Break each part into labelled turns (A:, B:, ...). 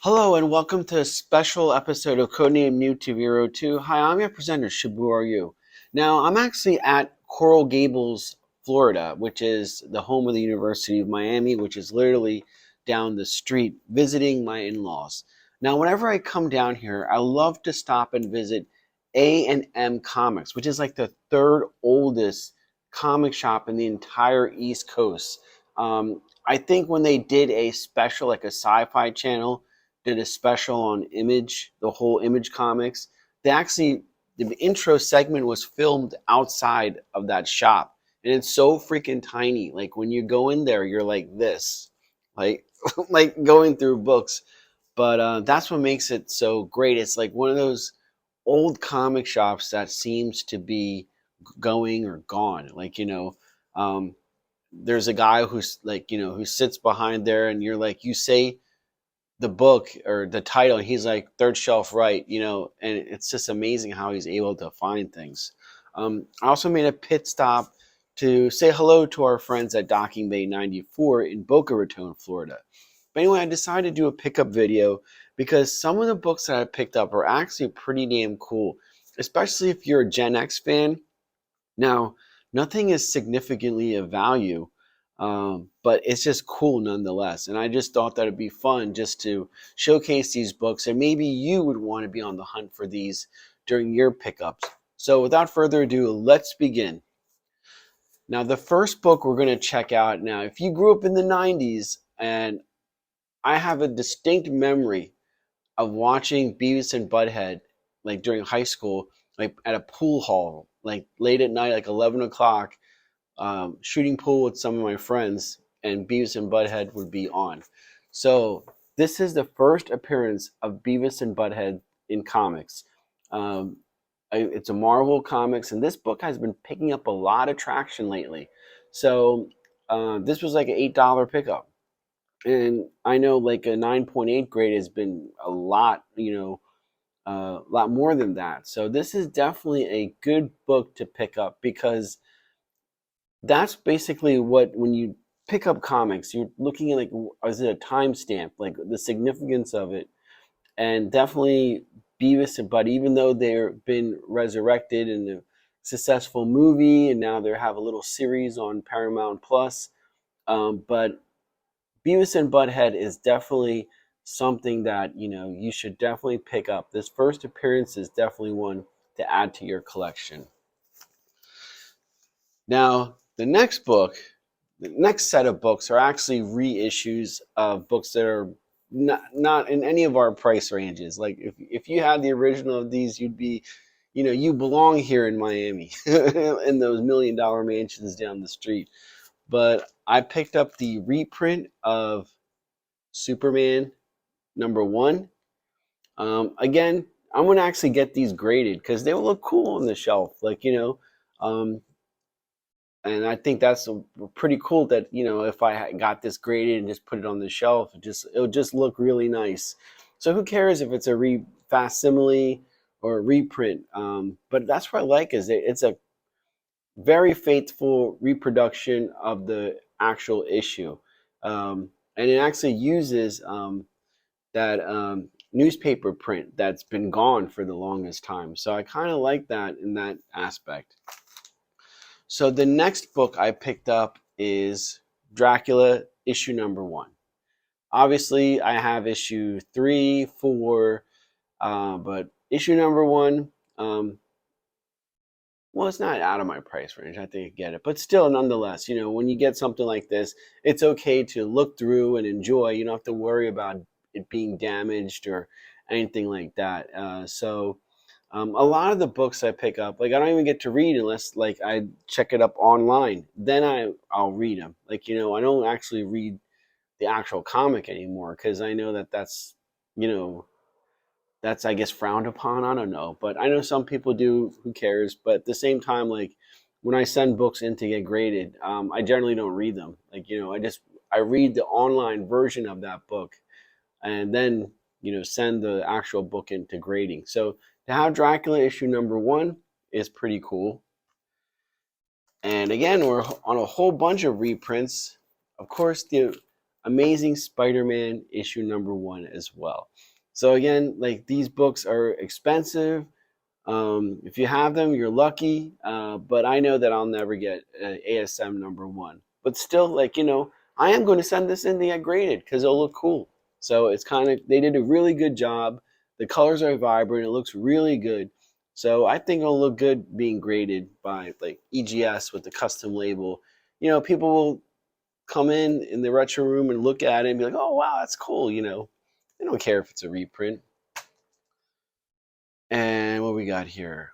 A: Hello and welcome to a special episode of Codename New to Vero 2. Hi, I'm your presenter, Shibu Are You. Now, I'm actually at Coral Gables, Florida, which is the home of the University of Miami, which is literally down the street, visiting my in-laws. Now, whenever I come down here, I love to stop and visit A&M Comics, which is like the third oldest comic shop in the entire East Coast. I think when they did a special, like a sci-fi channel, did a special on Image, the whole Image comics. The intro segment was filmed outside of that shop, and it's so freaking tiny. Like when you go in there, you're like this, like like going through books. But that's what makes it so great. It's like one of those old comic shops that seems to be going or gone. There's a guy who's who sits behind there, and you're like, you say the book or the title, he's like third shelf right, and it's just amazing how he's able to find things. I also made a pit stop to say hello to our friends at Docking Bay 94 in Boca Raton, Florida. But anyway, I decided to do a pickup video because some of the books that I picked up are actually pretty damn cool, especially if you're a Gen X fan. Now, nothing is significantly of value, but it's just cool nonetheless. And I just thought that it'd be fun just to showcase these books, and maybe you would want to be on the hunt for these during your pickups. So without further ado, let's begin. Now, the first book we're going to check out now, if you grew up in the 90s, and I have a distinct memory of watching Beavis and Butthead like during high school, like at a pool hall, like late at night, like 11 o'clock, shooting pool with some of my friends, and Beavis and Butthead would be on. So this is the first appearance of Beavis and Butthead in comics. Um, it's a Marvel Comics, and this book has been picking up a lot of traction lately. So this was like an $8 pickup. And I know like a 9.8 grade has been a lot, a lot more than that. So this is definitely a good book to pick up because that's basically what, when you pick up comics, you're looking at like, is it a timestamp, like the significance of it. And definitely Beavis and Butt, even though they've been resurrected in a successful movie, and now they have a little series on Paramount Plus. But Beavis and Butthead is definitely something that you should definitely pick up. This first appearance is definitely one to add to your collection. Now, the next set of books are actually reissues of books that are not in any of our price ranges. Like if you had the original of these, you'd be, you belong here in Miami in those $1 million mansions down the street. But I picked up the reprint of Superman #1. Again, I'm gonna actually get these graded because they will look cool on the shelf. And I think that's pretty cool that if I got this graded and just put it on the shelf, it'll just look really nice. So who cares if it's a facsimile or a reprint? But that's what I like, is it's a very faithful reproduction of the actual issue, and it actually uses that newspaper print that's been gone for the longest time. So I kind of like that in that aspect. So the next book I picked up is Dracula issue #1. Obviously, I have issue 3, 4, but issue #1, well, it's not out of my price range. I think I get it. But still, nonetheless, when you get something like this, it's okay to look through and enjoy. You don't have to worry about it being damaged or anything like that. A lot of the books I pick up, like I don't even get to read unless like I check it up online. Then I'll read them. Like, I don't actually read the actual comic anymore because I know that's, I guess, frowned upon. I don't know, but I know some people do. Who cares? But at the same time, like when I send books in to get graded, I generally don't read them. Like, I read the online version of that book, and then send the actual book into grading. So to have Dracula issue #1 is pretty cool. And again, we're on a whole bunch of reprints. Of course, Amazing Spider-Man issue number 1 as well. So again, like these books are expensive. If you have them, you're lucky. But I know that I'll never get ASM number 1. But still, like, I am going to send this in to get graded because it'll look cool. So it's kind of, they did a really good job. The colors are vibrant. It looks really good. So I think it'll look good being graded by like EGS with the custom label. People will come in the retro room and look at it and be like, oh, wow, that's cool. They don't care if it's a reprint. And what we got here?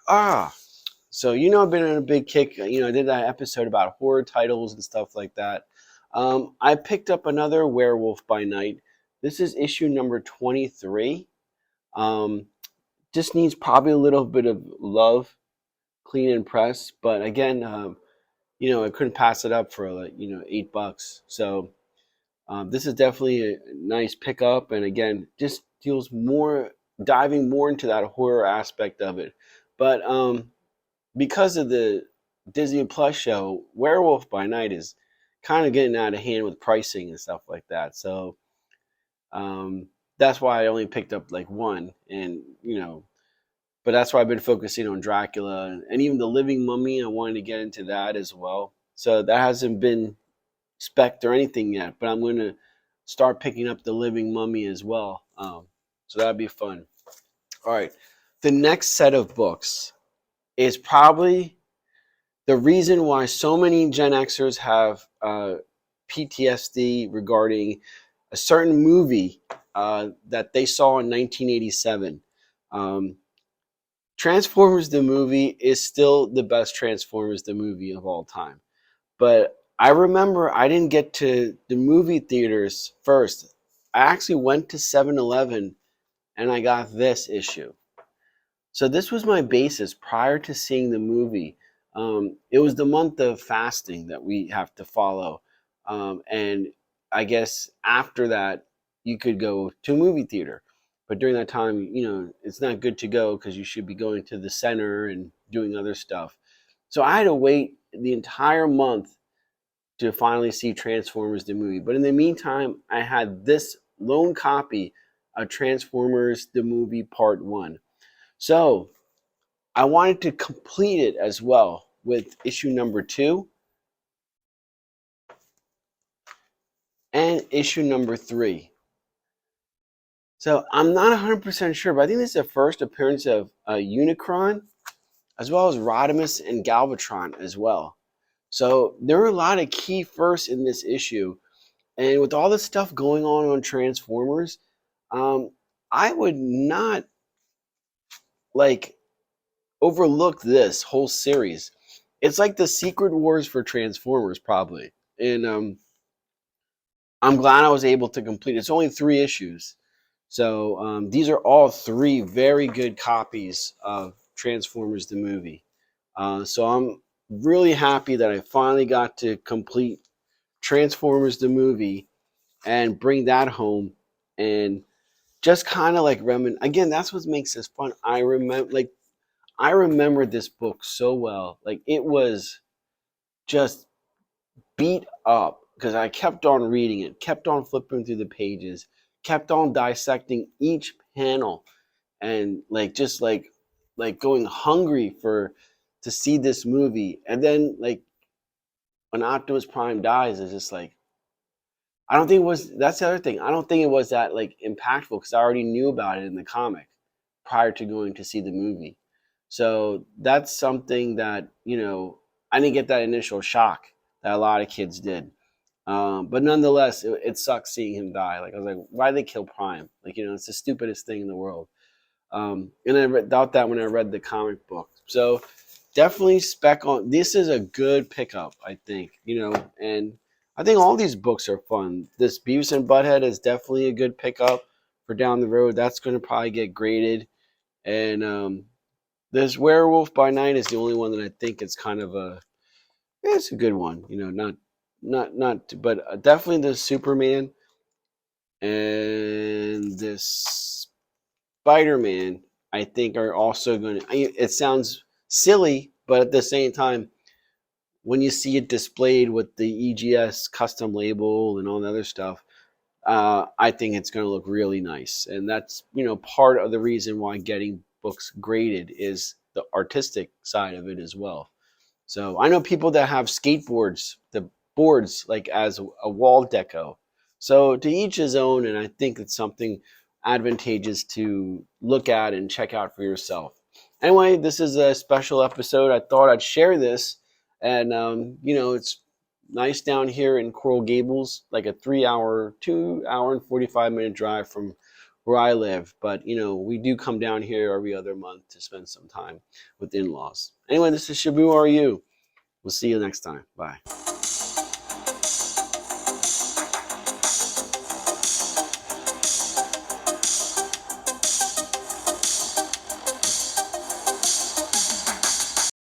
A: So I've been on a big kick. I did that episode about horror titles and stuff like that. I picked up another Werewolf by Night. This is issue number 23. Just needs probably a little bit of love, clean and press. But again, I couldn't pass it up for like $8. So this is definitely a nice pickup. And again, just deals more, diving more into that horror aspect of it. But because of the Disney Plus show, Werewolf by Night is kind of getting out of hand with pricing and stuff like that. So that's why I only picked up like one, and but that's why I've been focusing on Dracula and even the Living Mummy. I wanted to get into that as well. So that hasn't been spec'd or anything yet, but I'm going to start picking up the Living Mummy as well. So that'd be fun. All right, the next set of books is probably the reason why so many GenXers have PTSD regarding a certain movie that they saw in 1987. Transformers the movie is still the best Transformers the movie of all time. But I remember I didn't get to the movie theaters first. I actually went to 7-Eleven and I got this issue. So this was my basis prior to seeing the movie. It was the month of fasting that we have to follow. And I guess after that, you could go to a movie theater. But during that time, it's not good to go because you should be going to the center and doing other stuff. So I had to wait the entire month to finally see Transformers the movie. But in the meantime, I had this lone copy of Transformers the movie Part 1. So I wanted to complete it as well with issue number 2 and issue number 3. So I'm not 100% sure, but I think this is the first appearance of Unicron, as well as Rodimus and Galvatron as well. So there are a lot of key firsts in this issue. And with all the stuff going on Transformers, I would not overlook this whole series. It's like the Secret Wars for Transformers, probably. And I'm glad I was able to complete it. It's only 3 issues. So these are all 3 very good copies of Transformers the movie. So I'm really happy that I finally got to complete Transformers the movie and bring that home and just kind of like again, that's what makes this fun. I remember this book so well. Like, it was just beat up because I kept on reading it, kept on flipping through the pages, kept on dissecting each panel, and just going hungry to see this movie. And then when Optimus Prime dies, it's just like, I don't think it was, that's the other thing. I don't think it was that impactful because I already knew about it in the comic prior to going to see the movie. So that's something that, I didn't get that initial shock that a lot of kids did. But nonetheless, it sucks seeing him die. I was like, why did they kill Prime? It's the stupidest thing in the world. And I thought that when I read the comic book. So definitely spec on. This is a good pickup, I think. And I think all these books are fun. This Beavis and Butthead is definitely a good pickup for down the road. That's going to probably get graded. And this Werewolf by Night is the only one that I think it's kind of it's a good one. But definitely the Superman and this Spider-Man, I think, are also going to. It sounds silly, but at the same time, when you see it displayed with the EGS custom label and all the other stuff, I think it's going to look really nice. And that's, part of the reason why getting books graded is the artistic side of it as well. So I know people that have skateboards, the boards like as a wall deco. So to each his own, and I think it's something advantageous to look at and check out for yourself. Anyway, this is a special episode. I thought I'd share this, and it's nice down here in Coral Gables, like a 2 hour and 45-minute drive from where I live. But we do come down here every other month to spend some time with in-laws. Anyway, this is Shabu. Are you? We'll see you next time. Bye.